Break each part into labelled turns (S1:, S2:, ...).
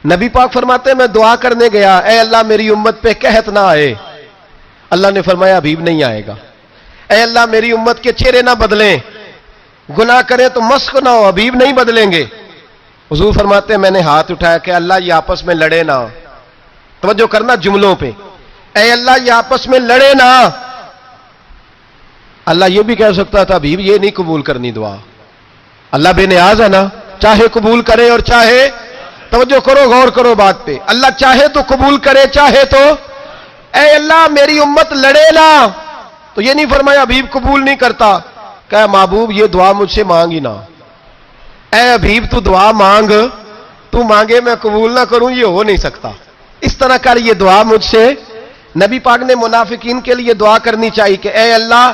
S1: نبی پاک فرماتے ہیں میں دعا کرنے گیا، اے اللہ میری امت پہ قحط نہ آئے. اللہ نے فرمایا حبیب نہیں آئے گا. اے اللہ میری امت کے چہرے نہ بدلیں، گناہ کریں تو مسخ نہ ہو، حبیب نہیں بدلیں گے. حضور فرماتے ہیں میں نے ہاتھ اٹھایا کہ اللہ یہ آپس میں لڑے نہ. توجہ کرنا جملوں پہ، اے اللہ یہ آپس میں لڑے نہ. اللہ یہ بھی کہہ سکتا تھا حبیب یہ نہیں قبول کرنی دعا. اللہ بے نیاز ہے نا، چاہے قبول کرے اور چاہے، توجہ کرو غور کرو بات پہ، اللہ چاہے تو قبول کرے چاہے تو. اے اللہ میری امت لڑے نہ، تو یہ نہیں فرمایا حبیب قبول نہیں کرتا. کہ محبوب یہ دعا مجھ سے مانگ ہی نہ. اے حبیب تو دعا مانگ، تو مانگے میں قبول نہ کروں، یہ ہو نہیں سکتا. اس طرح کر یہ دعا مجھ سے. نبی پاک نے منافقین کے لیے دعا کرنی چاہیے کہ اے اللہ،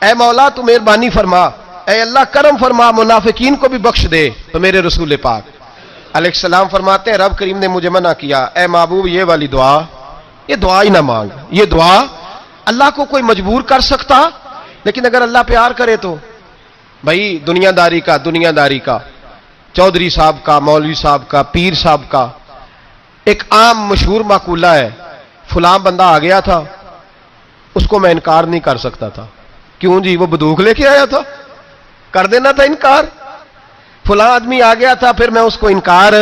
S1: اے مولا تو مہربانی فرما، اے اللہ کرم فرما، منافقین کو بھی بخش دے. تو میرے رسول پاک علیہ السلام فرماتے ہیں رب کریم نے مجھے منع کیا، اے محبوب یہ والی دعا، یہ دعا ہی نہ مانگ. یہ دعا اللہ کو کوئی مجبور کر سکتا، لیکن اگر اللہ پیار کرے تو. بھائی دنیا داری کا چودھری صاحب کا، مولوی صاحب کا، پیر صاحب کا ایک عام مشہور مقولہ ہے، فلاں بندہ آ گیا تھا اس کو میں انکار نہیں کر سکتا تھا. کیوں جی؟ وہ بندوق لے کے آیا تھا، کر دینا تھا انکار. فلاں آدمی آ گیا تھا پھر میں اس کو انکار،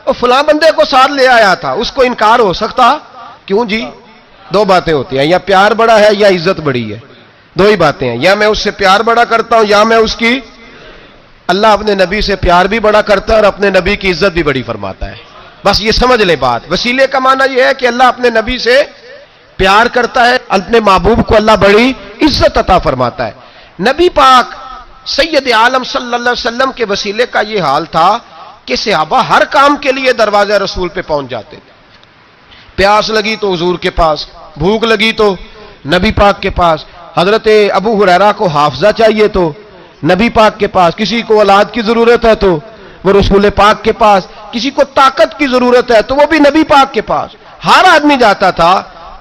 S1: اور فلاں بندے کو ساتھ لے آیا تھا اس کو انکار ہو سکتا؟ کیوں جی؟ دو باتیں ہوتی ہیں، یا پیار بڑا ہے یا عزت بڑی ہے. دو ہی باتیں ہیں، یا میں اس سے پیار بڑا کرتا ہوں یا میں اس کی. اللہ اپنے نبی سے پیار بھی بڑا کرتا ہے اور اپنے نبی کی عزت بھی بڑی فرماتا ہے. بس یہ سمجھ لے بات. وسیلے کا معنی یہ ہے کہ اللہ اپنے نبی سے پیار کرتا ہے، اپنے محبوب کو اللہ بڑی عزت عطا فرماتا ہے. نبی پاک سید عالم صلی اللہ علیہ وسلم کے وسیلے کا یہ حال تھا کہ صحابہ ہر کام کے لیے دروازہ رسول پہ پہنچ جاتے تھے. پیاس لگی تو حضور کے پاس، بھوک لگی تو نبی پاک کے پاس. حضرت ابو ہریرہ کو حافظہ چاہیے تو نبی پاک کے پاس. کسی کو اولاد کی ضرورت ہے تو وہ رسول پاک کے پاس. کسی کو طاقت کی ضرورت ہے تو وہ بھی نبی پاک کے پاس. ہر آدمی جاتا تھا،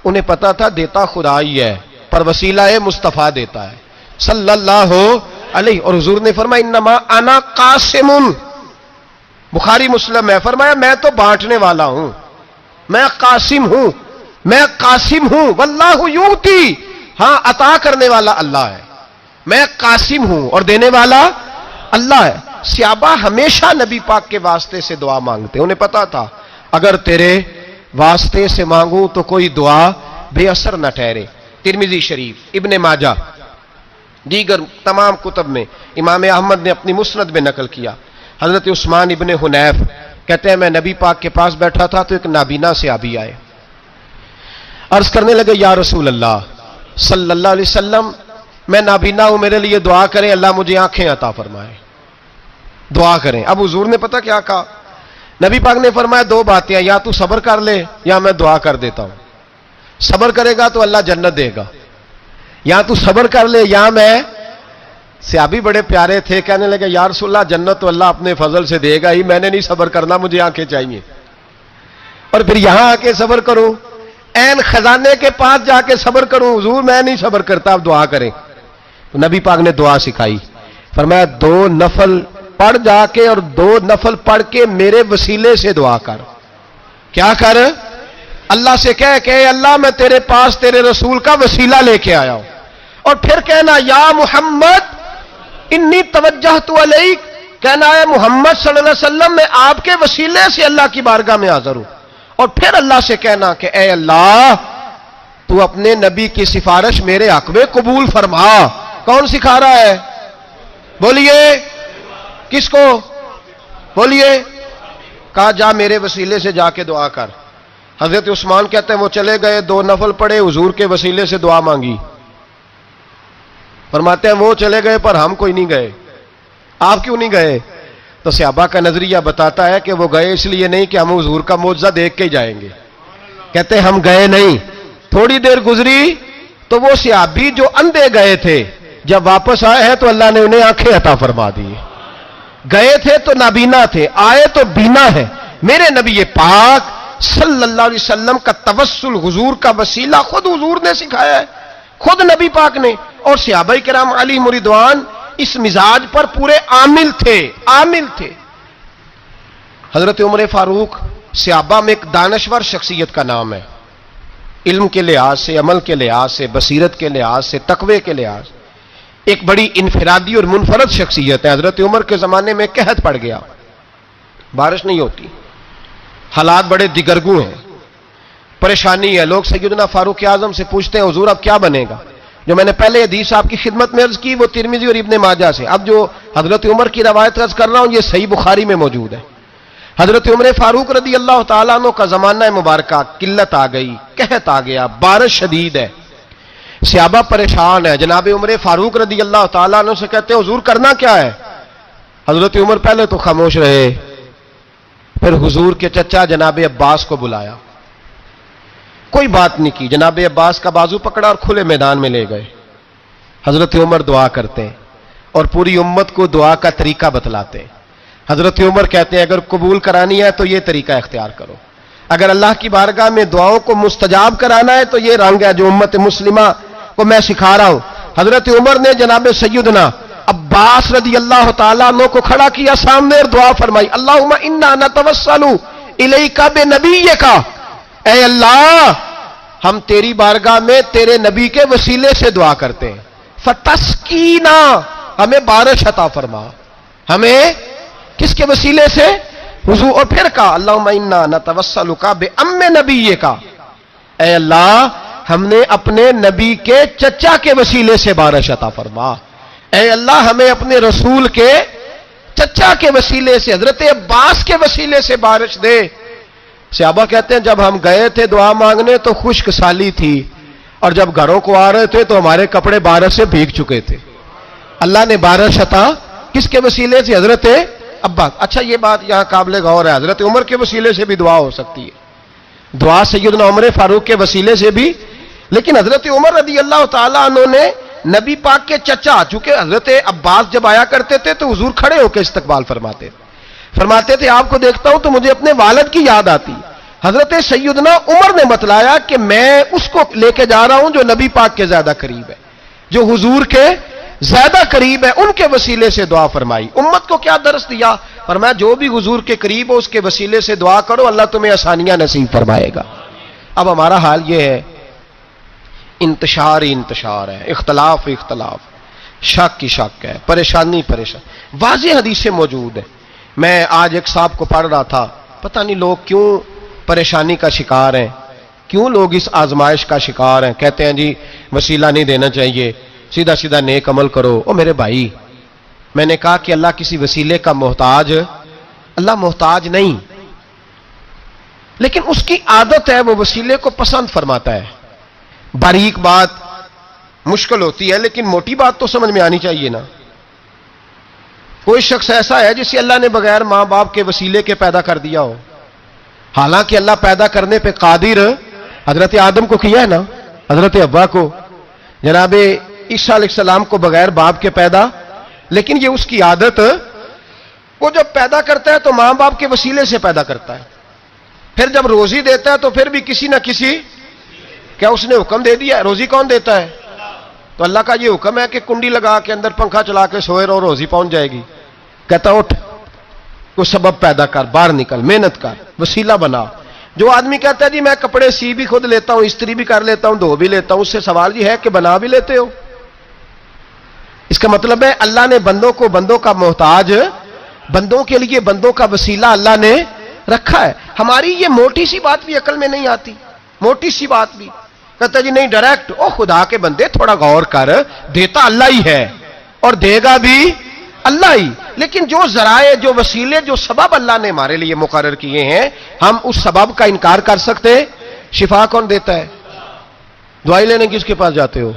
S1: انہیں پتا تھا دیتا خدا ہی ہے پر وسیلہ مصطفیٰ دیتا ہے صلی اللہ علیہ. اور حضور نے فرمایا انما انا قاسم، بخاری مسلم ہے، فرمایا میں تو بانٹنے والا ہوں، میں قاسم ہوں، میں قاسم ہوں. واللہ یؤتی، ہاں عطا کرنے والا اللہ ہے، میں قاسم ہوں اور دینے والا اللہ ہے. صحابہ ہمیشہ نبی پاک کے واسطے سے دعا مانگتے. انہیں پتا تھا اگر تیرے واسطے سے مانگوں تو کوئی دعا بے اثر نہ ٹھہرے. ترمذی شریف، ابن ماجہ، دیگر تمام کتب میں امام احمد نے اپنی مسند میں نقل کیا. حضرت عثمان ابن حنیف کہتے ہیں میں نبی پاک کے پاس بیٹھا تھا تو ایک نابینا صحابی آئے، عرض کرنے لگے یا رسول اللہ صلی اللہ علیہ وسلم میں نابینا ہوں، میرے لیے دعا کریں اللہ مجھے آنکھیں عطا فرمائے. دعا کریں. اب حضور نے پتہ کیا کہا؟ نبی پاک نے فرمایا دو باتیں، یا تو صبر کر لے یا میں دعا کر دیتا ہوں. صبر کرے گا تو اللہ جنت دے گا، یا تو صبر کر لے یا میں. صحابی بڑے پیارے تھے، کہنے لگے یا رسول اللہ جنت تو اللہ اپنے فضل سے دے گا ہی، میں نے نہیں صبر کرنا، مجھے آنکھیں چاہیے. اور پھر یہاں آ کے صبر کروں، این خزانے کے پاس جا کے صبر کروں؟ حضور میں نہیں صبر کرتا، اب دعا کریں. تو نبی پاک نے دعا سکھائی، فرمایا دو نفل پڑھ جا کے اور دو نفل پڑھ کے میرے وسیلے سے دعا کر. کیا کر؟ اللہ سے کہہ کہ اللہ میں تیرے پاس تیرے رسول کا وسیلہ لے کے آیا ہوں. اور پھر کہنا یا محمد انی توجہت علیک، کہنا ہے محمد صلی اللہ علیہ وسلم میں آپ کے وسیلے سے اللہ کی بارگاہ میں حاضر ہوں. اور پھر اللہ سے کہنا کہ اے اللہ تو اپنے نبی کی سفارش میرے حق میں قبول فرما. کون سکھا رہا ہے؟ بولیے کس کو؟ بولیے. کہا جا میرے وسیلے سے جا کے دعا کر. حضرت عثمان کہتے ہیں وہ چلے گئے، دو نفل پڑھے، حضور کے وسیلے سے دعا مانگی. فرماتے ہیں وہ چلے گئے پر ہم کوئی نہیں گئے. آپ کیوں نہیں گئے؟ تو صحابہ کا نظریہ بتاتا ہے کہ وہ گئے اس لیے نہیں کہ ہم حضور کا معجزہ دیکھ کے جائیں گے. کہتے ہم گئے نہیں. تھوڑی دیر گزری تو وہ صحابی جو اندھے گئے تھے جب واپس آئے ہیں تو اللہ نے انہیں آنکھیں عطا فرما دی. گئے تھے تو نابینا تھے، آئے تو بینا ہے. میرے نبی پاک صلی اللہ علیہ وسلم کا توسل، حضور کا وسیلہ خود حضور نے سکھایا ہے، خود نبی پاک نے. اور صحابہ کرام علیہم رضوان اس مزاج پر پورے عامل تھے. حضرت عمر فاروق صحابہ میں ایک دانشور شخصیت کا نام ہے، علم کے لحاظ سے، عمل کے لحاظ سے، بصیرت کے لحاظ سے، تقوی کے لحاظ سے ایک بڑی انفرادی اور منفرد شخصیت ہے۔ حضرت عمر کے زمانے میں قحط پڑ گیا، بارش نہیں ہوتی، حالات بڑے دگرگوں ہیں، پریشانی ہے۔ لوگ سیدنا فاروق اعظم سے پوچھتے ہیں حضور اب کیا بنے گا؟ جو میں نے پہلے حدیث آپ کی خدمت میں عرض کی وہ ترمذی اور ابن ماجہ سے، اب جو حضرت عمر کی روایت عرض کر رہا ہوں یہ صحیح بخاری میں موجود ہے۔ حضرت عمر فاروق رضی اللہ تعالیٰ عنہ کا زمانہ مبارکہ، قلت آ گئی، قحط آ گیا، بارش شدید ہے، صحابہ پریشان ہے۔ جناب عمر فاروق رضی اللہ تعالیٰ عنہ سے کہتے ہیں حضور کرنا کیا ہے؟ حضرت عمر پہلے تو خاموش رہے، پھر حضور کے چچا جناب عباس کو بلایا، کوئی بات نہیں کی، جناب عباس کا بازو پکڑا اور کھلے میدان میں لے گئے۔ حضرت عمر دعا کرتے ہیں اور پوری امت کو دعا کا طریقہ بتلاتے ہیں۔ حضرت عمر کہتے ہیں اگر قبول کرانی ہے تو یہ طریقہ اختیار کرو، اگر اللہ کی بارگاہ میں دعاؤں کو مستجاب کرانا ہے تو یہ رنگ ہے جو امت مسلمہ کو میں سکھا رہا ہوں۔ حضرت عمر نے جناب سیدنا عباس رضی اللہ تعالیٰ عنہ کو کھڑا کیا سامنے اور دعا فرمائی، اللہم انا نتوسل الیک بنبیک، اے اللہ ہم تیری بارگاہ میں تیرے نبی کے وسیلے سے دعا کرتے ہیں، فتسقینا، ہمیں بارش عطا فرما، ہمیں کس کے وسیلے سے؟ حضور، اور پھر کہا اللہم انا نتوسلک بام نبیک، اے اللہ ہم نے اپنے نبی کے چچا کے وسیلے سے بارش عطا فرما، اے اللہ ہمیں اپنے رسول کے چچا کے وسیلے سے، حضرت عباس کے وسیلے سے بارش دے۔ صحابہ کہتے ہیں جب ہم گئے تھے دعا مانگنے تو خشک سالی تھی، اور جب گھروں کو آ رہے تھے تو ہمارے کپڑے بارش سے بھیگ چکے تھے۔ اللہ نے بارش عطا کس کے وسیلے سے؟ حضرت عباس۔ اچھا یہ بات یہاں قابل غور ہے، حضرت عمر کے وسیلے سے بھی دعا ہو سکتی ہے، دعا سیدنا عمر فاروق کے وسیلے سے بھی، لیکن حضرت عمر رضی اللہ تعالیٰ عنہ نے نبی پاک کے چچا، چونکہ حضرت عباس جب آیا کرتے تھے تو حضور کھڑے ہو کے استقبال فرماتے تھے آپ کو دیکھتا ہوں تو مجھے اپنے والد کی یاد آتی۔ حضرت سیدنا عمر نے بتلایا کہ میں اس کو لے کے جا رہا ہوں جو نبی پاک کے زیادہ قریب ہے، جو حضور کے زیادہ قریب ہے، ان کے وسیلے سے دعا فرمائی۔ امت کو کیا درس دیا؟ فرمایا جو بھی حضور کے قریب ہو اس کے وسیلے سے دعا کرو، اللہ تمہیں آسانیاں نصیب فرمائے گا۔ اب ہمارا حال یہ ہے، انتشار ہی انتشار ہے، اختلاف شک کی شک ہے، پریشانی واضح حدیثیں موجود ہیں۔ میں آج ایک صاحب کو پڑھ رہا تھا، پتہ نہیں لوگ کیوں پریشانی کا شکار ہیں، کیوں لوگ اس آزمائش کا شکار ہیں، کہتے ہیں جی وسیلہ نہیں دینا چاہیے، سیدھا سیدھا نیک عمل کرو۔ او میرے بھائی، میں نے کہا کہ اللہ کسی وسیلے کا محتاج، اللہ محتاج نہیں، لیکن اس کی عادت ہے وہ وسیلے کو پسند فرماتا ہے۔ باریک بات مشکل ہوتی ہے لیکن موٹی بات تو سمجھ میں آنی چاہیے نا۔ کوئی شخص ایسا ہے جسے اللہ نے بغیر ماں باپ کے وسیلے کے پیدا کر دیا ہو، حالانکہ اللہ پیدا کرنے پہ قادر، حضرت آدم کو کیا ہے نا، حضرت حوا کو، جناب عیسیٰ علیہ السلام کو بغیر باپ کے پیدا، لیکن یہ اس کی عادت، وہ جب پیدا کرتا ہے تو ماں باپ کے وسیلے سے پیدا کرتا ہے، پھر جب روزی دیتا ہے تو پھر بھی کسی نہ کسی، کیا اس نے حکم دے دیا ہے؟ روزی کون دیتا ہے؟ تو اللہ کا یہ حکم ہے کہ کنڈی لگا کے اندر پنکھا چلا کے سوئے رہو، روزی پہنچ جائے گی۔ کہتا اٹھ، کوئی سبب پیدا کر، باہر نکل، محنت کر، وسیلہ بنا۔ جو آدمی کہتا ہے جی میں کپڑے سی بھی خود لیتا ہوں، استری بھی کر لیتا ہوں، دھو بھی لیتا ہوں، اس سے سوال یہ ہے کہ بنا بھی لیتے ہو؟ اس کا مطلب ہے اللہ نے بندوں کو بندوں کا محتاج، بندوں کے لیے بندوں کا وسیلہ اللہ نے رکھا ہے۔ ہماری یہ موٹی سی بات بھی عقل میں نہیں آتی، موٹی سی بات بھی کہتا جی نہیں ڈائریکٹ، او خدا کے بندے تھوڑا غور کر، دیتا اللہ ہی ہے اور دے گا بھی اللہ ہی، لیکن جو ذرائع، جو وسیلے، جو سبب اللہ نے ہمارے لیے مقرر کیے ہیں، ہم اس سبب کا انکار کر سکتے؟ شفا کون دیتا ہے؟ دوائی لینے کس کے پاس جاتے ہو؟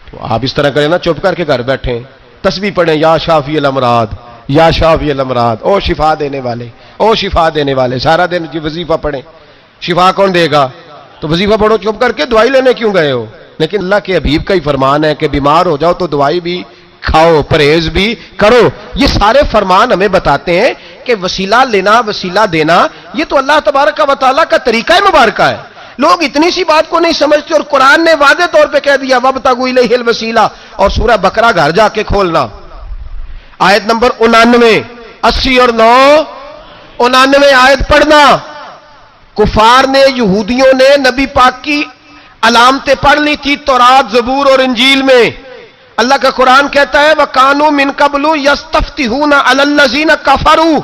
S1: تو آپ اس طرح کریں نا، چپ کر کے گھر بیٹھیں، تسبیح پڑھیں، یا شافی الامراض، یا شافی الامراض، او شفا دینے والے، او شفا دینے والے، سارا دن جی وظیفہ پڑھیں، شفا کون دے گا؟ تو وظیفہ پڑھو چپ کر کے، دوائی لینے کیوں گئے ہو؟ لیکن اللہ کے حبیب کا ہی فرمان ہے کہ بیمار ہو جاؤ تو دوائی بھی کھاؤ، پرہیز بھی کرو۔ یہ سارے فرمان ہمیں بتاتے ہیں کہ وسیلہ لینا، وسیلہ دینا، یہ تو اللہ تبارک و تعالیٰ کا طریقہ مبارکہ ہے۔ لوگ اتنی سی بات کو نہیں سمجھتے، اور قرآن نے واضح طور پہ کہہ دیا وَابْتَغُوا إِلَيْهِ الْوَسِيلَةَ، اور سورہ بقرہ گھر جا کے کھولنا، آیت نمبر 99، 80 اور 9، 99 آیت پڑھنا. کفار نے، یہودیوں نے نبی پاک کی علامتیں پڑھ لی تھی تورات، زبور اور انجیل میں. اللہ کا قرآن کہتا ہے وَكَانُوا مِن قَبْلُ يَسْتَفْتِحُونَ عَلَى الَّذِينَ كَفَرُوا.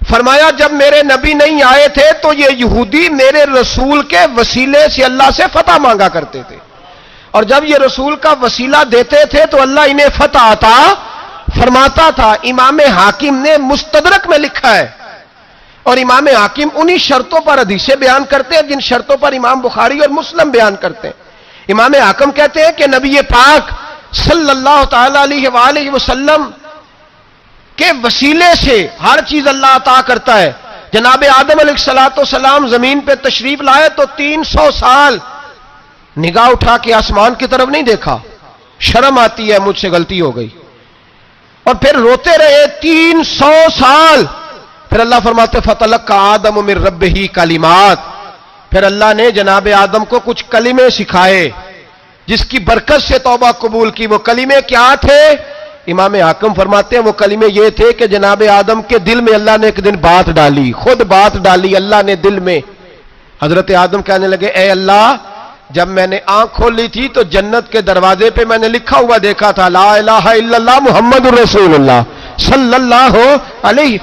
S1: فرمایا جب میرے نبی نہیں آئے تھے تو یہ یہودی میرے رسول کے وسیلے سے اللہ سے فتح مانگا کرتے تھے، اور جب یہ رسول کا وسیلہ دیتے تھے تو اللہ انہیں فتح عطا فرماتا تھا. امام حاکم نے مستدرک میں لکھا ہے، اور امام حاکم انہی شرطوں پر حدیثیں بیان کرتے ہیں جن شرطوں پر امام بخاری اور مسلم بیان کرتے ہیں. امام حاکم کہتے ہیں کہ نبی پاک صلی اللہ تعالی علیہ وآلہ وسلم کے وسیلے سے ہر چیز اللہ عطا کرتا ہے. جناب آدم علیہ السلام زمین پہ تشریف لائے تو 300 سال نگاہ اٹھا کے آسمان کی طرف نہیں دیکھا. شرم آتی ہے، مجھ سے غلطی ہو گئی، اور پھر روتے رہے 300 سال. پھر اللہ فرماتے فَتَلَقَّى آدَمُ مِن رَبِّهِ کلمات. پھر اللہ نے جناب آدم کو کچھ کلمے سکھائے جس کی برکت سے توبہ قبول کی. وہ کلمے کیا تھے؟ امام حاکم فرماتے ہیں وہ کلمے یہ تھے کہ جناب آدم کے دل میں اللہ نے ایک دن بات ڈالی، خود بات ڈالی اللہ نے دل میں. حضرت آدم کہنے لگے اے اللہ، جب میں نے آنکھ کھولی تھی تو جنت کے دروازے پہ میں نے لکھا ہوا دیکھا تھا لا الہ الا اللہ محمد الرسول اللہ صلی اللہ علیہ.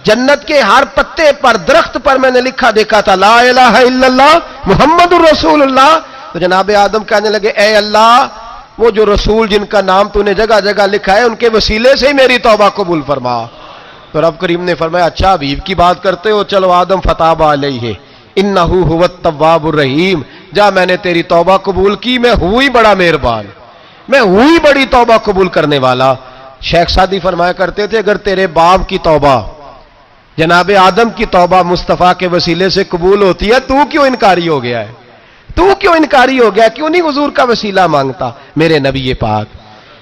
S1: جنت کے ہر پتے پر، درخت پر میں نے لکھا دیکھا تھا لا الہ الا اللہ محمد الرسول اللہ. تو جناب آدم کہنے لگے اے اللہ، وہ جو رسول جن کا نام تو نے جگہ جگہ لکھا ہے ان کے وسیلے سے ہی میری توبہ قبول فرما. تو رب کریم نے فرمایا اچھا حبیب کی بات کرتے ہو، چلو آدم فتاب علیہ انہ هو التواب الرحیم. جا میں نے تیری توبہ قبول کی، میں ہوئی بڑا مہربان، میں ہوئی بڑی توبہ قبول کرنے والا. شیخ سعدی فرمایا کرتے تھے اگر تیرے باپ کی توبہ، جناب آدم کی توبہ مصطفیٰ کے وسیلے سے قبول ہوتی ہے، تو کیوں انکاری ہو گیا ہے؟ تو کیوں انکاری ہو گیا؟ کیوں نہیں حضور کا وسیلہ مانگتا؟ میرے نبی پاک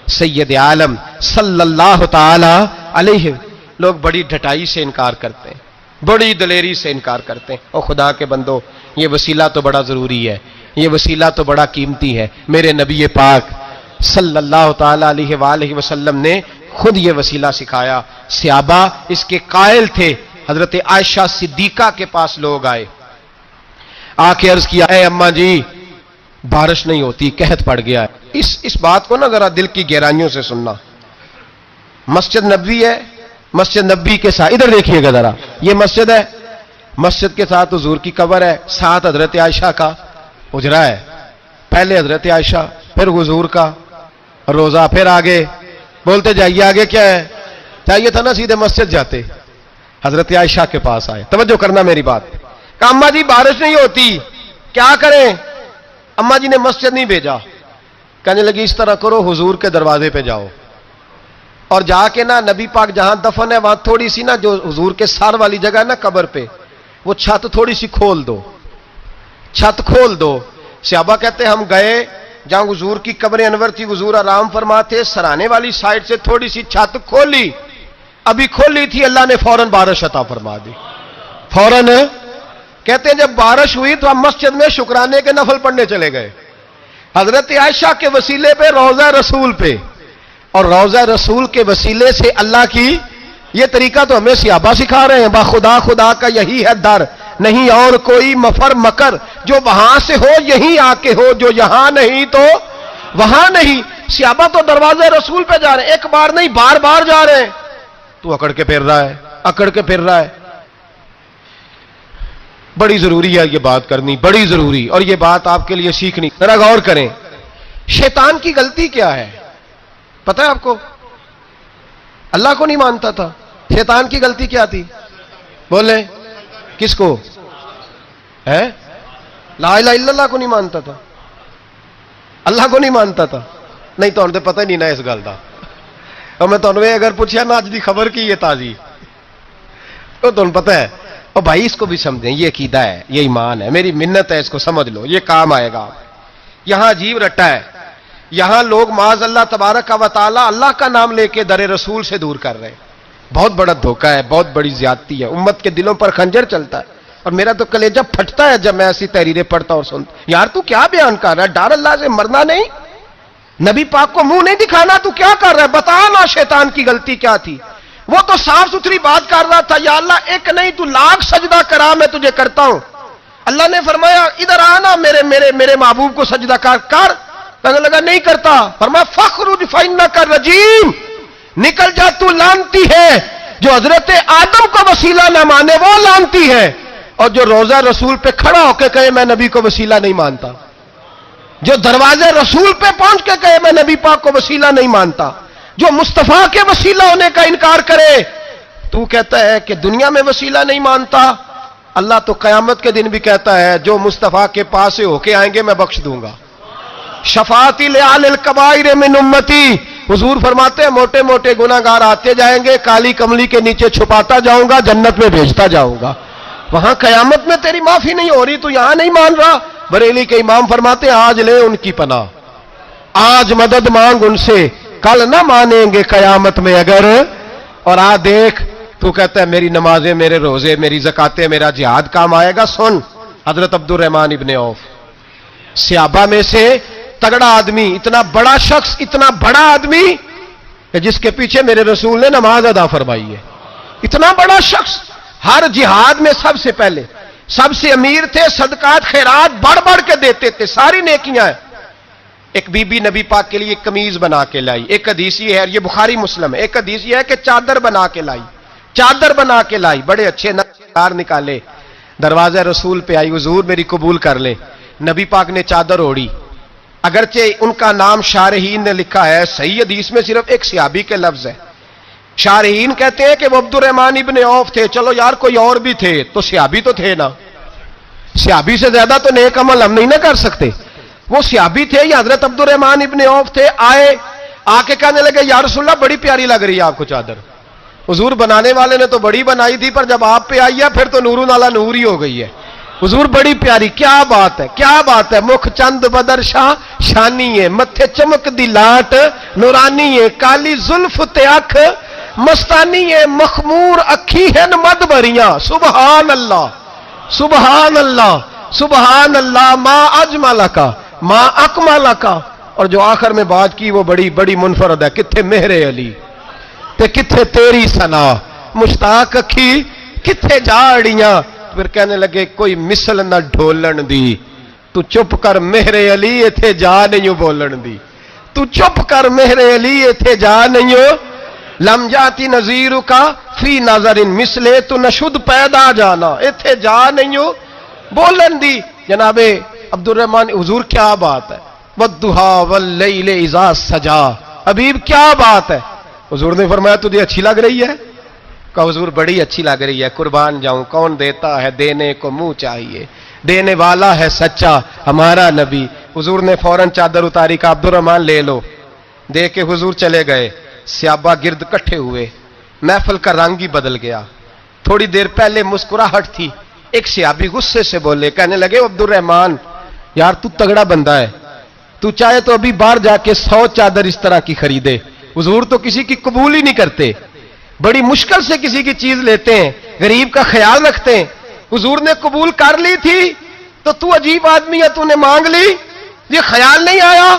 S1: سید عالم صلی اللہ تعالی علیہ. لوگ بڑی ڈھٹائی سے انکار کرتے ہیں، بڑی دلیری سے انکار کرتے ہیں. اور خدا کے بندو، یہ وسیلہ تو بڑا ضروری ہے، یہ وسیلہ تو بڑا قیمتی ہے. میرے نبی پاک صلی اللہ تعالی علیہ وآلہ وسلم نے خود یہ وسیلہ سکھایا. صحابہ اس کے قائل تھے. حضرت عائشہ صدیقہ کے پاس لوگ آئے، آ کے عرض کیا اے اماں جی بارش نہیں ہوتی، قحط پڑ گیا ہے. اس بات کو نا ذرا دل کی گہرائیوں سے سننا. مسجد نبوی ہے، مسجد نبوی کے ساتھ ادھر دیکھیے گا ذرا، یہ مسجد ہے، مسجد کے ساتھ حضور کی قبر ہے، ساتھ حضرت عائشہ کا حجرہ ہے. پہلے حضرت عائشہ، پھر حضور کا روزہ، پھر آگے بولتے جائیے آگے کیا ہے. چاہیے تھا نا سیدھے مسجد جاتے. حضرت عائشہ کے پاس آئے، توجہ کرنا میری بات. کہ اماں جی بارش نہیں ہوتی، کیا کریں؟ اماں جی نے مسجد نہیں بھیجا، کہنے لگی اس طرح کرو حضور کے دروازے پہ جاؤ اور جا کے نا نبی پاک جہاں دفن ہے وہاں تھوڑی سی نا جو حضور کے سار والی جگہ ہے نا قبر پہ، وہ چھت تھوڑی سی کھول دو، چھت کھول دو. صحابہ کہتے ہم گئے جہاں حضور کی قبر انور تھی، حضور آرام فرماتے، سرانے والی سائڈ سے تھوڑی سی چھت کھولی، ابھی کھولی تھی اللہ نے فوراً بارش عطا فرما دی. فوراً کہتے ہیں جب بارش ہوئی تو ہم مسجد میں شکرانے کے نفل پڑھنے چلے گئے حضرت عائشہ کے وسیلے پہ، روضہ رسول پہ. اور روضہ رسول کے وسیلے سے اللہ کی یہ طریقہ تو ہمیں صحابہ سکھا رہے ہیں. با خدا خدا کا یہی ہے در، نہیں اور کوئی مفر مکر، جو وہاں سے ہو یہیں آ کے ہو، جو یہاں نہیں تو وہاں نہیں. صحابہ تو دروازے رسول پہ جا رہے ہیں، ایک بار نہیں بار بار جا رہے ہیں. تو اکڑ کے پھر رہا ہے، اکڑ کے پھر رہا ہے. بڑی ضروری ہے یہ بات کرنی، بڑی ضروری. اور یہ بات آپ کے لیے سیکھنی، ذرا غور کریں. شیطان کی غلطی کیا ہے پتہ ہے آپ کو؟ اللہ کو نہیں مانتا تھا. شیطان کی غلطی کیا تھی؟ بولیں کس کو؟ ہے لا الہ الا اللہ کو نہیں مانتا تھا، اللہ کو نہیں مانتا تھا. نہیں تو انہیں پتہ ہی نہیں نا اس گل کا. اور میں تمہیں اگر پوچھا نا اج دی خبر کی یہ تازی، تو تمہیں پتہ ہے. اور بھائی اس کو بھی سمجھیں، یہ عقیدہ ہے، یہ ایمان ہے، میری منت ہے، اس کو سمجھ لو، یہ کام آئے گا. یہاں عجیب رٹا ہے، یہاں لوگ معاذ اللہ تبارک و تعالی اللہ کا نام لے کے در رسول سے دور کر رہے ہیں. بہت بڑا دھوکہ ہے، بہت بڑی زیادتی ہے. امت کے دلوں پر خنجر چلتا ہے. اور میرا تو کلیجہ پھٹتا ہے جب میں ایسی تحریریں پڑھتا اور سنتا. یار تو کیا بیان کر رہا ہے؟ ڈر اللہ سے مرنا نہیں، نبی پاک کو منہ نہیں دکھانا، تو کیا کر رہا ہے؟ بتا نا شیطان کی غلطی کیا تھی. وہ تو صاف ستھری بات کر رہا تھا، یا اللہ ایک نہیں تو لاکھ سجدہ کرا میں تجھے کرتا ہوں۔ اللہ نے فرمایا ادھر آنا، میرے محبوب کو سجدہ کر۔ کہنے لگا نہیں کرتا۔ فرمایا فخرج فإنک رجیم، نکل جا تو لعنتی ہے۔ جو حضرت آدم کو وسیلہ نہ مانے وہ لعنتی ہے، اور جو روضہ رسول پہ کھڑا ہو کے کہے میں نبی کو وسیلہ نہیں مانتا، جو دروازے رسول پہ پہنچ کے کہے میں نبی پاک کو وسیلہ نہیں مانتا، جو مصطفیٰ کے وسیلہ ہونے کا انکار کرے، تو کہتا ہے کہ دنیا میں وسیلہ نہیں مانتا۔ اللہ تو قیامت کے دن بھی کہتا ہے جو مصطفیٰ کے پاس سے ہو کے آئیں گے میں بخش دوں گا۔ شفاعتی لآل الکبائر من امتی، حضور فرماتے ہیں موٹے موٹے گناہگار آتے جائیں گے، کالی کملی کے نیچے چھپاتا جاؤں گا، جنت میں بھیجتا جاؤں گا۔ وہاں قیامت میں تیری معافی نہیں ہو رہی، تو یہاں نہیں مان رہا۔ بریلی کے امام فرماتے ہیں آج لے ان کی پناہ، آج مدد مانگ ان سے، کل نہ مانیں گے قیامت میں اگر۔ اور دیکھ تو کہتا ہے میری نمازیں، میرے روزے، میری زکاتیں، میرا جہاد کام آئے گا۔ سن، حضرت عبد الرحمن ابن عوف صحابہ میں سے تگڑا آدمی، اتنا بڑا شخص، اتنا بڑا آدمی کہ جس کے پیچھے میرے رسول نے نماز ادا فرمائی ہے، اتنا بڑا شخص، ہر جہاد میں سب سے پہلے، سب سے امیر تھے، صدقات خیرات بڑھ بڑھ کے دیتے تھے، ساری نیکیاں ہیں۔ ایک بی بی نبی پاک کے لیے ایک قمیض بنا کے لائی، ایک حدیث یہ ہے، یہ بخاری مسلم ہے، ایک حدیث یہ ہے کہ چادر بنا کے لائی، چادر بنا کے لائی، بڑے اچھے نقشدار نکالے، دروازہ رسول پہ آئی، حضور میری قبول کر لیں۔ نبی پاک نے چادر اوڑی، اگرچہ ان کا نام شارحین نے لکھا ہے، صحیح حدیث میں صرف ایک صحابی کے لفظ ہے۔ شارحین کہتے ہیں کہ وہ عبد الرحمن ابن عوف تھے، چلو یار کوئی اور بھی تھے تو صحابی تو تھے نا، صحابی سے زیادہ تو نیک عمل ہم نہیں نہ کر سکتے، وہ صحابی تھے یا حضرت عبد الرحمن ابن عوف تھے۔ آئے، آ کے کہنے لگے یا رسول اللہ بڑی پیاری لگ رہی ہے آپ کو چادر۔ حضور بنانے والے نے تو بڑی بنائی تھی، پر جب آپ پہ آئی ہے پھر تو نورون علی نور ہی ہو گئی ہے۔ حضور بڑی پیاری، کیا بات ہے، کیا بات ہے، مکھ چند بدر شاہ شانی ہے، متھے چمک دی لاٹ نورانی ہے، کالی زلف تے اکھ مستانی ہے، مخمور اکھی ہیں مد بریاں۔ سبحان اللہ، سبحان اللہ، سبحان اللہ، ما اجمل کا ما اکمل کا۔ اور جو آخر میں بات کی وہ بڑی بڑی منفرد ہے، کتھے مہر علی تے کتھے تیری ثنا، مشتاق اکھی کتھے جاڑیاں۔ پھر کہنے لگے کوئی مثل نہ ڈھولن دی، تو چپ کر مہر علی ایتھے جا نہیں بولن دی، تو چپ کر مہر علی ایتھے جا نہیں، لم جاتی نظیر کا فی نظر مثلے، تو نشد پیدا جانا، ایتھے جا نہیں بولن دی۔ جناب عبد الرحمن، حضور کیا بات ہے، والضحیٰ واللیل اذا سجا، حبیب کیا بات ہے۔ حضور نے فرمایا تجھے اچھی لگ رہی ہے؟ کہ حضور بڑی اچھی لگ رہی ہے، قربان جاؤں، کون دیتا ہے دینے کو منہ چاہیے، دینے والا ہے سچا ہمارا نبی۔ حضور نے فوراً چادر اتاری، کہ عبد الرحمن لے لو، دے کے حضور چلے گئے۔ صحابہ گرد کٹھے ہوئے، محفل کا رنگ ہی بدل گیا۔ تھوڑی دیر پہلے مسکراہٹ تھی، ایک صحابی غصے سے بولے، کہنے لگے عبد الرحمن یار تو تگڑا بندہ ہے، تو چاہے تو ابھی باہر جا کے 100 چادر اس طرح کی خریدے، حضور تو کسی کی قبول ہی نہیں کرتے، بڑی مشکل سے کسی کی چیز لیتے ہیں، غریب کا خیال رکھتے ہیں، حضور نے قبول کر لی تھی تو عجیب آدمی ہے، تو نے مانگ لی، یہ خیال نہیں آیا۔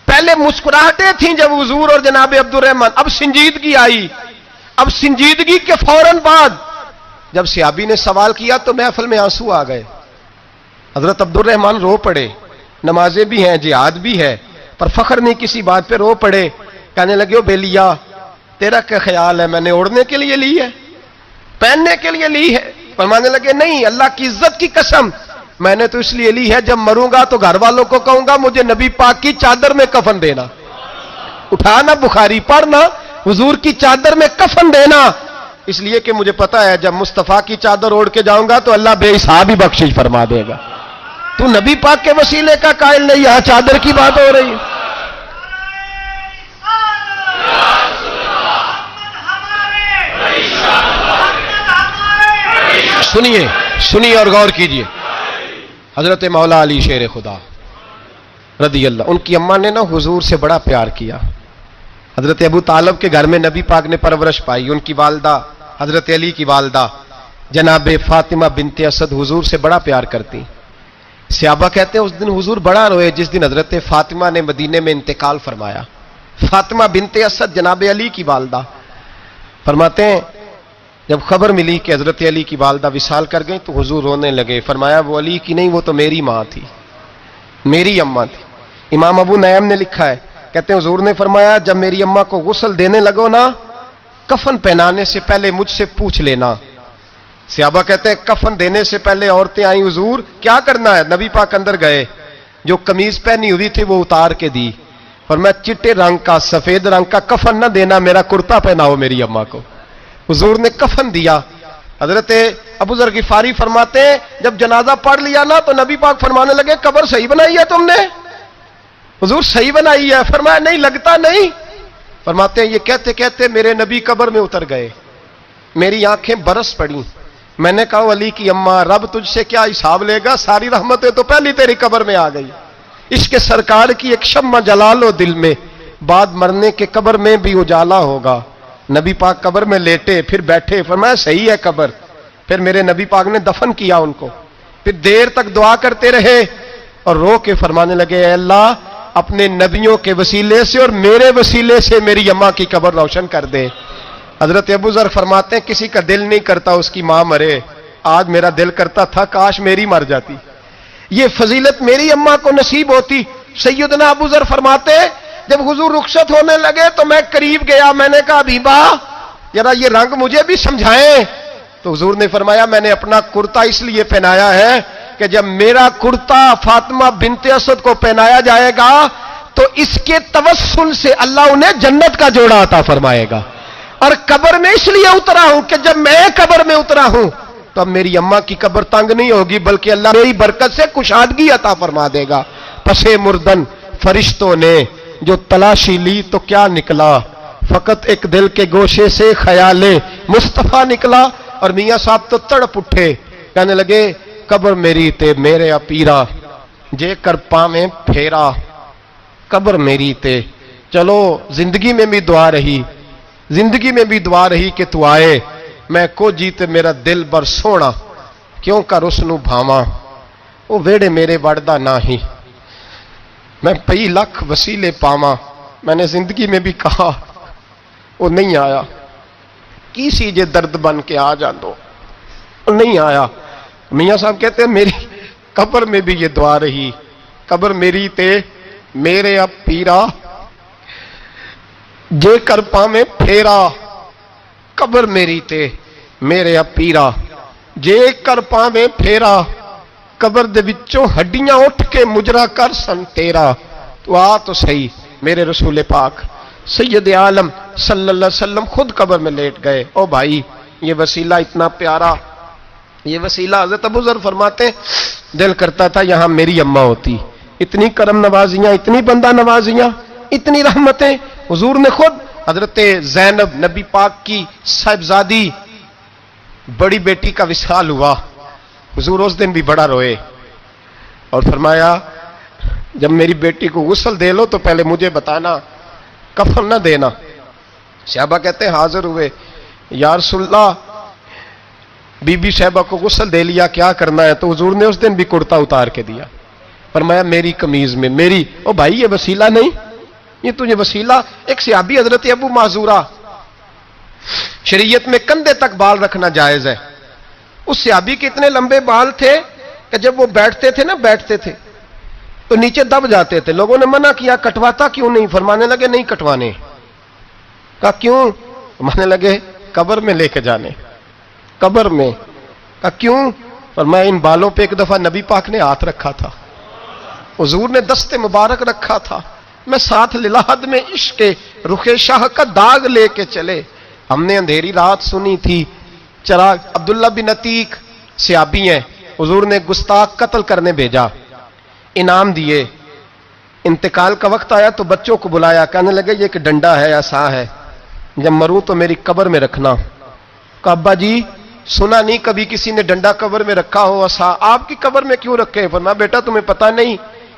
S1: پہلے مسکراہٹیں تھیں جب حضور اور جناب عبد الرحمن، اب سنجیدگی آئی۔ اب سنجیدگی کے فوراً بعد جب صحابی نے سوال کیا تو محفل میں آنسو آ گئے، حضرت عبد الرحمن رو پڑے، نمازیں بھی ہیں، جہاد بھی ہے، پر فخر نہیں کسی بات پہ، رو پڑے، کہنے لگے او بیلیا تیرا کیا خیال ہے، میں نے اوڑھنے کے لیے لی ہے، پہننے کے لیے لی ہے؟ فرمانے لگے نہیں، اللہ کی عزت کی قسم، میں نے تو اس لیے لی ہے جب مروں گا تو گھر والوں کو کہوں گا مجھے نبی پاک کی چادر میں کفن دینا، اٹھانا بخاری پڑھنا، حضور کی چادر میں کفن دینا، اس لیے کہ مجھے پتا ہے جب مصطفیٰ کی چادر اوڑھ کے جاؤں گا تو اللہ بے حساب ہی بخشش فرما دے گا۔ تو نبی پاک کے وسیلے کا قائل نہیں، یہاں چادر کی بات ہو رہی ہے۔ سنیے سنیے اور غور کیجئے، حضرت مولا علی شیر خدا رضی اللہ، ان کی اماں نے نا حضور سے بڑا پیار کیا۔ حضرت ابو طالب کے گھر میں نبی پاک نے پرورش پائی، ان کی والدہ حضرت علی کی والدہ جناب فاطمہ بنت اسد حضور سے بڑا پیار کرتی۔ صحابہ کہتے ہیں اس دن حضور بڑا روئے جس دن حضرت فاطمہ نے مدینے میں انتقال فرمایا۔ فاطمہ بنت اسد جناب علی کی والدہ، فرماتے ہیں جب خبر ملی کہ حضرت علی کی والدہ وصال کر گئی تو حضور رونے لگے. فرمایا وہ علی کی نہیں، وہ تو میری ماں تھی، میری اماں تھی. امام ابو نعیم نے لکھا ہے، کہتے ہیں حضور نے فرمایا جب میری اماں کو غسل دینے لگو نا، کفن پہنانے سے پہلے مجھ سے پوچھ لینا. صحابہ کہتے ہیں کفن دینے سے پہلے عورتیں آئیں، حضور کیا کرنا ہے؟ نبی پاک اندر گئے، جو قمیض پہنی ہوئی تھی وہ اتار کے دی. فرمایا چٹے رنگ کا سفید رنگ کا کفن نہ دینا، میرا کرتا پہناؤ میری اماں کو. حضور نے کفن دیا. حضرت ابو ذر غفاری فرماتے ہیں جب جنازہ پڑھ لیا نا تو نبی پاک فرمانے لگے قبر صحیح بنائی ہے تم نے؟ حضور صحیح بنائی ہے. فرمایا نہیں لگتا نہیں. فرماتے ہیں یہ کہتے کہتے میرے نبی قبر میں اتر گئے، میری آنکھیں برس پڑی. میں نے کہا علی کی اماں رب تجھ سے کیا حساب لے گا، ساری رحمتیں تو پہلی تیری قبر میں آ گئی. عشق سرکار کی ایک شمع جلا لو دل میں، بعد مرنے کے قبر میں بھی اجالا ہوگا. نبی پاک قبر میں لیٹے پھر بیٹھے. فرمایا صحیح ہے قبر. پھر میرے نبی پاک نے دفن کیا ان کو. پھر دیر تک دعا کرتے رہے اور رو کے فرمانے لگے اے اللہ اپنے نبیوں کے وسیلے سے اور میرے وسیلے سے میری اماں کی قبر روشن کر دے. حضرت ابو ذر فرماتے ہیں کسی کا دل نہیں کرتا اس کی ماں مرے، آج میرا دل کرتا تھا کاش میری مر جاتی، یہ فضیلت میری اماں کو نصیب ہوتی. سیدنا ابو ذر فرماتے جب حضور رخصت ہونے لگے تو میں قریب گیا، میں نے کہا حبیبہ ذرا یہ رنگ مجھے بھی سمجھائیں. تو حضور نے فرمایا میں نے اپنا کرتا اس لیے پہنایا ہے کہ جب میرا کرتا فاطمہ بنت اسد کو پہنایا جائے گا تو اس کے توسل سے اللہ انہیں جنت کا جوڑا عطا فرمائے گا. اور قبر میں اس لیے اترا ہوں کہ جب میں قبر میں اترا ہوں تو اب میری اماں کی قبر تنگ نہیں ہوگی بلکہ اللہ میری برکت سے کشادگی عطا فرما دے گا. پسے مردن فرشتوں نے جو تلاشی لی تو کیا نکلا، فقط ایک دل کے گوشے سے خیال مصطفیٰ نکلا. اور میاں صاحب تو تڑپ اٹھے، کہنے لگے قبر میری تے میرے پیرا جے کر پاویں پھیرا، قبر میری تے. چلو زندگی میں بھی دعا رہی، زندگی میں بھی دعا رہی کہ تو آئے، میں کو جیتے میرا دل بر سونا کیوں کر اس نو بھاواں، وہ ویڑے میرے وڑدا نہ ہی میں پئی لکھ وسیلے پاواں. میں نے زندگی میں بھی کہا وہ نہیں آیا، کی سی جے درد بن کے آ جان دو، وہ نہیں آیا. میاں صاحب کہتے ہیں میری قبر میں بھی یہ دعا رہی، قبر میری تے میرے اب پیرا جے کر پاویں پھیرا، قبر میری تے میرے اب پیرا جے کر پاویں پھیرا، قبر دے وچوں ہڈیاں اٹھ کے مجرا کر سن تیرا. تو آ تو صحیح. میرے رسول پاک سید عالم صلی اللہ علیہ وسلم خود قبر میں لیٹ گئے. او بھائی یہ وسیلہ اتنا پیارا، یہ وسیلہ حضرت ابو ذر فرماتے دل کرتا تھا یہاں میری اماں ہوتی. اتنی کرم نوازیاں، اتنی بندہ نوازیاں، اتنی رحمتیں. حضور نے خود حضرت زینب نبی پاک کی صاحبزادی بڑی بیٹی کا وصال ہوا، حضور اس دن بھی بڑا روئے اور فرمایا جب میری بیٹی کو غسل دے لو تو پہلے مجھے بتانا، کفن نہ دینا. صحابہ کہتے ہیں حاضر ہوئے، یا رسول اللہ بی بی صاحبہ کو غسل دے لیا کیا کرنا ہے؟ تو حضور نے اس دن بھی کرتا اتار کے دیا. فرمایا میری قمیض میں میری. او بھائی یہ وسیلہ نہیں، یہ تجھے وسیلہ. ایک صحابی حضرت ابو معذورہ، شریعت میں کندھے تک بال رکھنا جائز ہے. اس صحابی کے اتنے لمبے بال تھے کہ جب وہ بیٹھتے تھے تو نیچے دب جاتے تھے. لوگوں نے منع کیا کٹواتا کیوں نہیں؟ فرمانے لگے نہیں کٹوانے. کہا کیوں؟ فرمانے لگے قبر میں لے کے جانے، قبر میں. کہا کیوں؟ فرمایا ان بالوں پہ ایک دفعہ نبی پاک نے ہاتھ رکھا تھا، حضور نے دست مبارک رکھا تھا، میں ساتھ للہد میں عشق رخ شاہ کا داغ لے کے چلے. ہم نے اندھیری رات سنی تھی چراغ. عبداللہ بن عتیق صحابی ہیں، حضور نے گستاخ قتل کرنے بھیجا، انعام دیے. انتقال کا وقت آیا تو بچوں کو بلایا، کہنے لگے یہ ایک ڈنڈا ہے عصا ہے، جب مروں تو میری قبر میں رکھنا. کہا ابا جی سنا نہیں کبھی کسی نے ڈنڈا قبر میں رکھا ہو، عصا آپ کی قبر میں کیوں رکھے؟ فرمایا بیٹا تمہیں پتہ نہیں،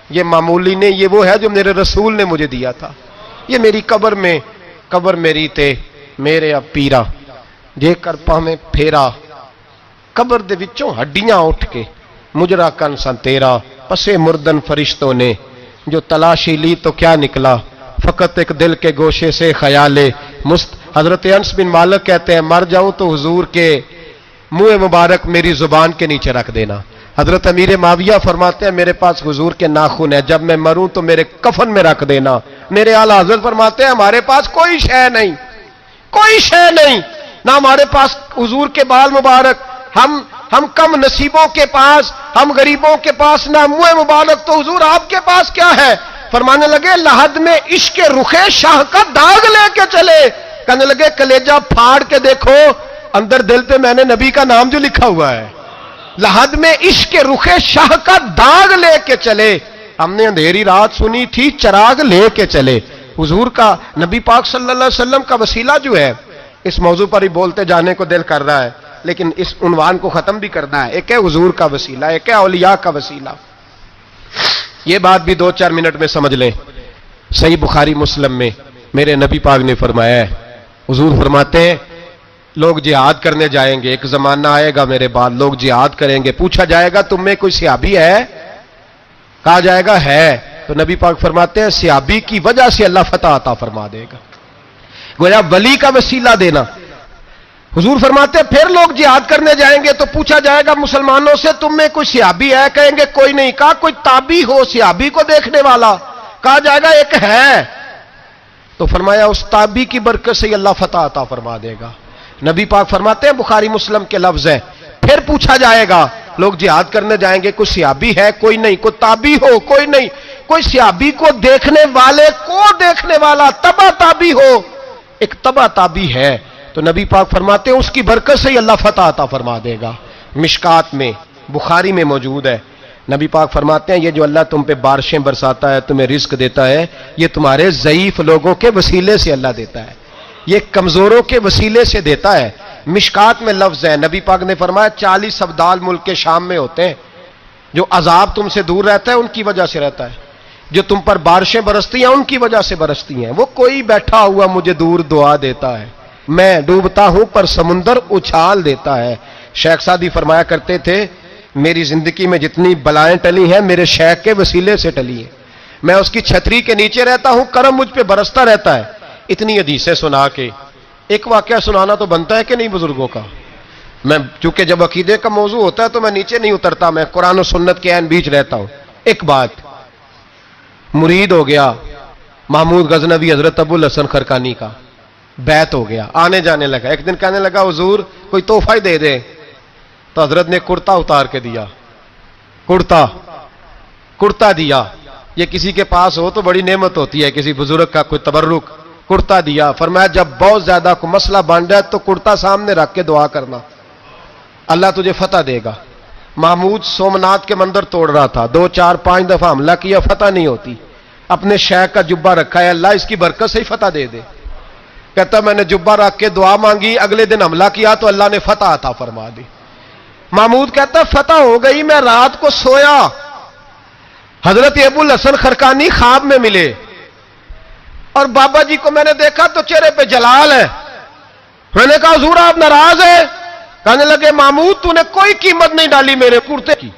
S1: یہ معمولی نہیں، یہ وہ ہے جو میرے رسول نے مجھے دیا تھا. یہ میری قبر میں، قبر میری تے میرے اب پیرا جے کر پاویں پھیرا، قبر دے وچوں ہڈیاں اٹھ کے مجرا کن سن تیرا. پسے مردن فرشتوں نے جو تلاشی لی تو کیا نکلا، فقط ایک دل کے گوشے سے خیال حضرت انس بن مالک کہتے ہیں مر جاؤں تو حضور کے منہ مبارک میری زبان کے نیچے رکھ دینا. حضرت امیر معاویہ فرماتے ہیں میرے پاس حضور کے ناخن ہے، جب میں مروں تو میرے کفن میں رکھ دینا. میرے اعلیٰ حضرت فرماتے ہیں ہمارے پاس کوئی شے نہیں، کوئی شے نہیں، نہ ہمارے پاس حضور کے بال مبارک، ہم کم نصیبوں کے پاس، ہم غریبوں کے پاس نہ منہ مبارک، تو حضور آپ کے پاس کیا ہے؟ فرمانے لگے لحد میں عشق رخ شاہ کا داغ لے کے چلے. کہنے لگے کلیجہ پھاڑ کے دیکھو اندر دل پہ میں نے نبی کا نام جو لکھا ہوا ہے. لحد میں عشق رخ شاہ کا داغ لے کے چلے. ہم نے اندھیری رات سنی تھی چراغ لے کے چلے. حضور کا، نبی پاک صلی اللہ علیہ وسلم کا وسیلہ جو ہے، اس موضوع پر ہی بولتے جانے کو دل کر رہا ہے لیکن اس عنوان کو ختم بھی کرنا ہے. ایک ہے حضور کا وسیلہ، ایک ہے اولیاء کا وسیلہ. یہ بات بھی 2-4 منٹ میں سمجھ لیں. صحیح بخاری مسلم میں میرے نبی پاک نے فرمایا ہے، حضور فرماتے ہیں لوگ جہاد کرنے جائیں گے، ایک زمانہ آئے گا میرے بعد لوگ جہاد کریں گے، پوچھا جائے گا تم میں کوئی صحابی ہے؟ کہا جائے گا ہے، تو نبی پاک فرماتے ہیں صحابی کی وجہ سے اللہ فتح عطا فرما دے گا. گویا ولی کا وسیلہ دینا. حضور فرماتے ہیں پھر لوگ جہاد کرنے جائیں گے تو پوچھا جائے گا مسلمانوں سے تم میں کوئی صحابی ہے؟ کہیں گے کوئی نہیں. کہا کوئی تابعی ہو صحابی کو دیکھنے والا؟ کہا جائے گا ایک ہے. تو فرمایا اس تابعی کی برکت سے اللہ فتح عطا فرما دے گا. نبی پاک فرماتے ہیں بخاری مسلم کے لفظ ہیں پھر پوچھا جائے گا لوگ جہاد کرنے جائیں گے کوئی صحابی ہے؟ کوئی نہیں. کوئی تابعی ہو؟ کوئی نہیں. کوئی صحابی کو دیکھنے والے کو دیکھنے والا تبع تابعی ہو؟ ایک تبع تابعی ہے. تو نبی پاک فرماتے ہیں اس کی برکت سے ہی اللہ فتح عطا فرما دے گا. مشکات میں بخاری میں موجود ہے. نبی پاک فرماتے ہیں یہ جو اللہ تم پہ بارشیں برساتا ہے، تمہیں رزق دیتا ہے، یہ تمہارے ضعیف لوگوں کے وسیلے سے اللہ دیتا ہے، یہ کمزوروں کے وسیلے سے دیتا ہے. مشکات میں لفظ ہے نبی پاک نے فرمایا 40 ابدال ملک کے شام میں ہوتے ہیں، جو عذاب تم سے دور رہتا ہے ان کی وجہ سے رہتا ہے، جو تم پر بارشیں برستی ہیں ان کی وجہ سے برستی ہیں. وہ کوئی بیٹھا ہوا مجھے دور دعا دیتا ہے، میں ڈوبتا ہوں پر سمندر اچھال دیتا ہے. شیخ سعدی فرمایا کرتے تھے میری زندگی میں جتنی بلائیں ٹلی ہیں میرے شیخ کے وسیلے سے ٹلی ہیں. میں اس کی چھتری کے نیچے رہتا ہوں، کرم مجھ پہ برستا رہتا ہے. اتنی حدیثیں سنا کے ایک واقعہ سنانا تو بنتا ہے کہ نہیں بزرگوں کا. میں چونکہ جب عقیدے کا موضوع ہوتا ہے تو میں نیچے نہیں اترتا، میں قرآن و سنت کے عین بیچ رہتا ہوں. ایک بات، مرید ہو گیا محمود غزنوی حضرت ابو الحسن خرقانی کا، بیعت ہو گیا، آنے جانے لگا. ایک دن کہنے لگا حضور کوئی تحفہ ہی دے دے. تو حضرت نے کرتا اتار کے دیا، کرتا دیا. یہ کسی کے پاس ہو تو بڑی نعمت ہوتی ہے، کسی بزرگ کا کوئی تبرک. کرتا دیا. فرمایا جب بہت زیادہ کو مسئلہ بن جائے تو کرتا سامنے رکھ کے دعا کرنا، اللہ تجھے فتح دے گا. محمود سومناتھ کے مندر توڑ رہا تھا، 2 4 5 دفعہ حملہ کیا، فتح نہیں ہوتی. اپنے شیخ کا جبہ رکھا ہے، اللہ اس کی برکت سے ہی فتح دے دے. کہتا میں نے جبہ رکھ کے دعا مانگی، اگلے دن حملہ کیا تو اللہ نے فتح عطا فرما دی. محمود کہتا فتح ہو گئی، میں رات کو سویا، حضرت ابو الحسن خرقانی خواب میں ملے اور بابا جی کو میں نے دیکھا تو چہرے پہ جلال ہے. میں نے کہا حضور آپ ناراض ہیں؟ کہنے لگے محمود تو نے کوئی قیمت نہیں ڈالی میرے کرتے کی.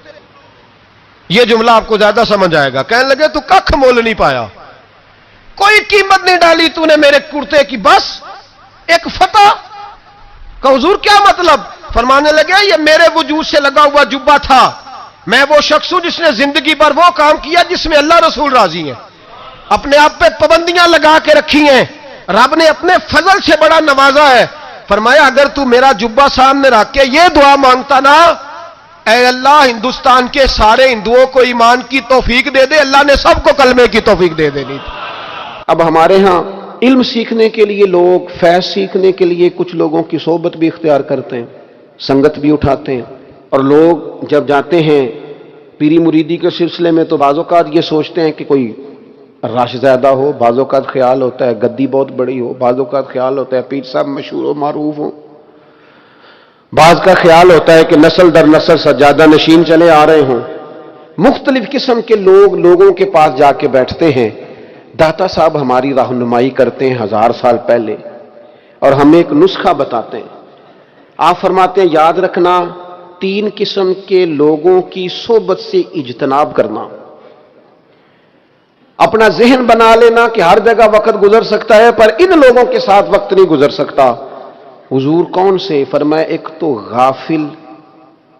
S1: یہ جملہ آپ کو زیادہ سمجھ آئے گا. کہنے لگے تو ککھ مول نہیں پایا، کوئی قیمت نہیں ڈالی تو نے میرے کرتے کی، بس ایک فتح. کہ حضور کیا مطلب؟ فرمانے لگے یہ میرے وجود سے لگا ہوا جبہ تھا، میں وہ شخص ہوں جس نے زندگی پر وہ کام کیا جس میں اللہ رسول راضی ہیں، اپنے آپ پہ پابندیاں لگا کے رکھی ہیں، رب نے اپنے فضل سے بڑا نوازا ہے. فرمایا اگر تو میرا جبہ سامنے رکھ کے یہ دعا مانگتا نا، اے اللہ ہندوستان کے سارے ہندوؤں کو ایمان کی توفیق دے دے، اللہ نے سب کو کلمے کی توفیق دے دینی تھی. اب ہمارے ہاں علم سیکھنے کے لیے لوگ، فیض سیکھنے کے لیے کچھ لوگوں کی صحبت بھی اختیار کرتے ہیں، سنگت بھی اٹھاتے ہیں. اور لوگ جب جاتے ہیں پیری مریدی کے سلسلے میں تو بعض اوقات یہ سوچتے ہیں کہ کوئی رش زیادہ ہو، بعض اوقات خیال ہوتا ہے گدی بہت بڑی ہو، بعض اوقات خیال ہوتا ہے پیر صاحب مشہور و معروف ہو، بعض کا خیال ہوتا ہے کہ نسل در نسل سجادہ نشین چلے آ رہے ہوں. مختلف قسم کے لوگ لوگوں کے پاس جا کے بیٹھتے ہیں. داتا صاحب ہماری رہنمائی کرتے ہیں 1000 سال پہلے اور ہمیں ایک نسخہ بتاتے ہیں. آپ فرماتے ہیں یاد رکھنا 3 قسم کے لوگوں کی صحبت سے اجتناب کرنا.
S2: اپنا ذہن بنا لینا کہ ہر جگہ وقت گزر سکتا ہے پر ان لوگوں کے ساتھ وقت نہیں گزر سکتا. حضور کون سے؟ فرمایا ایک تو غافل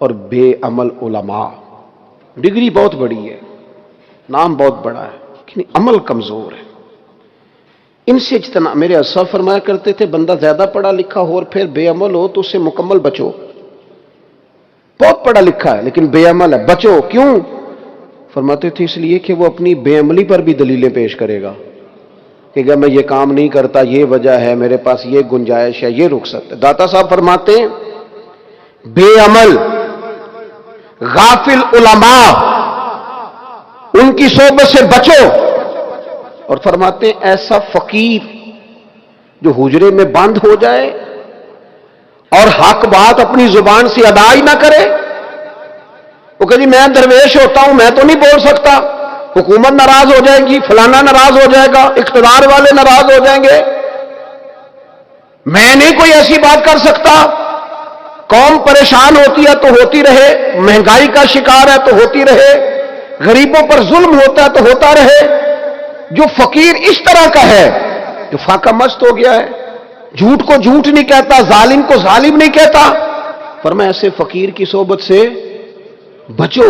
S2: اور بے عمل علماء. ڈگری بہت بڑی ہے، نام بہت بڑا ہے، لیکن عمل کمزور ہے. ان سے اجتناب. میرے اسلاف فرمایا کرتے تھے بندہ زیادہ پڑھا لکھا ہو اور پھر بے عمل ہو تو اس سے مکمل بچو. بہت پڑھا لکھا ہے لیکن بے عمل ہے، بچو. کیوں؟ فرماتے تھے اس لیے کہ وہ اپنی بے عملی پر بھی دلیلیں پیش کرے گا کہ اگر میں یہ کام نہیں کرتا یہ وجہ ہے، میرے پاس یہ گنجائش ہے، یہ رخصت ہے. داتا صاحب فرماتے ہیں بے عمل غافل علماء ان کی صحبت سے بچو. اور فرماتے ہیں ایسا فقیر جو حجرے میں بند ہو جائے اور حق بات اپنی زبان سے ادا ہی نہ کرے. وہ کہ جی میں درویش ہوتا ہوں، میں تو نہیں بول سکتا، حکومت ناراض ہو جائے گی، فلانا ناراض ہو جائے گا، اقتدار والے ناراض ہو جائیں گے، میں نہیں کوئی ایسی بات کر سکتا. قوم پریشان ہوتی ہے تو ہوتی رہے، مہنگائی کا شکار ہے تو ہوتی رہے، غریبوں پر ظلم ہوتا ہے تو ہوتا رہے. جو فقیر اس طرح کا ہے جو فاقہ مست ہو گیا ہے، جھوٹ کو جھوٹ نہیں کہتا، ظالم کو ظالم نہیں کہتا، فرمایا ایسے فقیر کی صحبت سے بچو.